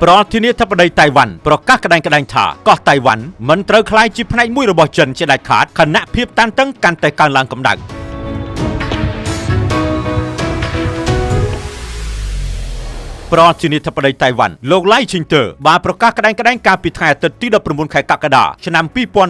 ប្រធានាធិបតីតៃវ៉ាន់ប្រកាសក្តែងថាកោះតៃវ៉ាន់មិនត្រូវក្លាយជាផ្នែកមួយរបស់ចិនជាដាច់ខាតខណៈភាពតានតឹងកាន់តែកើនឡើងកម្ដៅប្រធានាធិបតីតៃវ៉ាន់លោកឡៃឈីងទ័របានប្រកាសក្តែងកាលពីថ្ងៃអាទិត្យទី19ខែកក្កដាឆ្នាំ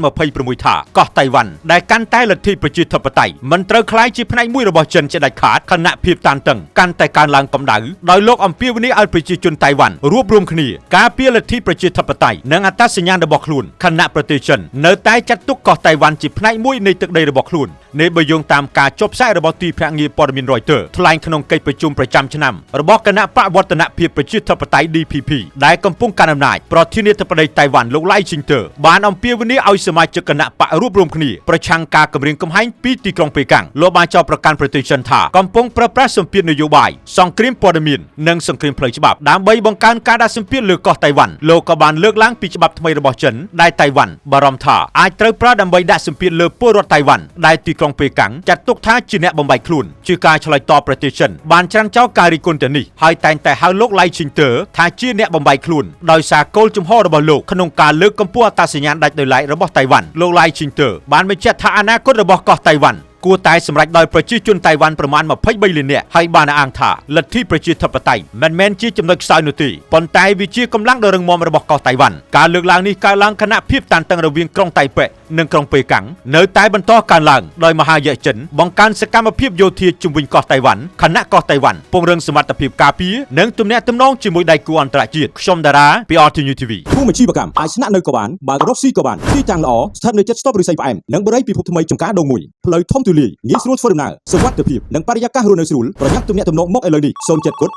2026ថាកោះតៃវ៉ាន់ដែលកាន់តែលទ្ធិប្រជាធិបតេយ្យមិនត្រូវក្លាយជាផ្នែកមួយរបស់ចិនជាដាច់ខាតខណៈភាពតានតឹងកាន់តែកើនឡើងកម្ដៅដោយលោកអំពាវនាវឲ្យប្រជាជនតៃវ៉ាន់រួបរวมគ្នាការពារលទ្ធិប្រជាធិបតេយ្យនិងអត្តសញ្ញាណរបស់ខ្លួនខណៈប្រទេសចិននៅតែចាត់ទុកកោះតៃវ៉ាន់ជាផ្នែកមួយនៃទឹកដីរបស់ខ្លួននេះបើយោងតាមការចុះផ្សាយរបស់ទីភ្នាក់ងារព័ត៌មាន Reuters ថ្លែងក្នុងកិច្ចប្រជុំប្រចាំឆ្នាំរបស់គណៈបកវឌ្ឍនភាពប្រជាធិបតេយ្យ DPP ដែលកំពុងកាន់អំណាចប្រធានាធិបតីតៃវ៉ាន់លោកឡៃឈីងទ័របានអំពាវនាវឲ្យសមាជិកគណៈបករួបរวมគ្នាប្រឆាំងការគំរាមកំហែងពីទីក្រុងប៉េកាំងលោកបានចោទប្រកាន់ប្រទេសចិនថាកំពុងប្រើប្រាស់សម្ពាធនយោបាយសង្គ្រាមព័ត៌មាននិងសង្គ្រាមផ្លូវច្បាប់ដើម្បីបង្កើនការដាក់សម្ពាធលើកោះតៃវ៉ាន់លោកក៏បានលើកឡើងពីច្បាប់ថ្មីរបស់ចិនដែលតៃវ៉ាន់បារម្ភថាអាចត្រូវប្រើដើម្បីដាក់សម្ពាធលើពលរដ្ឋតៃវ៉ាន់ដែលទីក្រុងប៉េកាំងចាត់ទុកថាជាអ្នកបំបែកខ្លួនជាការឆ្លើយតបប្រទេសចិនបានច្រានចោលការរិះគន់ទាំងនេះហើយតែងតែហៅលោកឡៃឈីងទ័រថាជាអ្នកបំបែកខ្លួនដោយសារគោលជំហររបស់លោកក្នុងការលើកកម្ពស់អត្តសញ្ញាណដាច់ដោយឡែករបស់តៃវ៉ាន់លោកឡៃឈីងទ័របានបញ្ជាក់ថាអនាគតរបស់កោះតៃវ៉ាន់គួរតែសម្រេចដោយប្រជាជនតៃវ៉ាន់ប្រមាណ23លាននាក់ហើយបានអះអាងថាលទ្ធិប្រជាធិបតេយ្យមិនមែនជាចំណុចខ្សោយនោះទេប៉ុន្តែវាជាកម្លាំងដ៏រឹងមាំរបស់កោះតៃវ៉ាន់ការលើកឡើងនេះកើតឡើងខណៈភាពតានតឹងរវាងក្រុងតៃប៉េនិងក្រុងប៉េកាំងនៅតែបន្តកើនឡើងដោយមហាយៈចិនបង្កើនសកម្មភាពយោធាជុំវិញកោះតៃវ៉ាន់ខណៈកោះតៃវ៉ាន់ពង្រឹងសមត្ថភាពការពារនិងទំនាក់ទំនងជាមួយដៃគូអន្តរជាតិខ្ញុំតារាពី RTV TV ភូមិជីវកម្មអាចស្នាក់នៅក៏បានបើករកស៊ីក៏បានទីតាំងល្អស្ថិតនៅជិតស្តុបឫស្សីផ្អែមនិងបរិយាពិភពថ្មីចំការដងមួយផ្លូវធំទូលាយងាយស្រួលធ្វើដំណើរសុវត្ថិភាពនិងបរិយាកាសរស់នៅស្រួលប្រញាប់ទំនាក់ទំនងមកឥឡូវនេះ07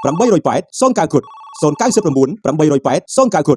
880 09 099 880 09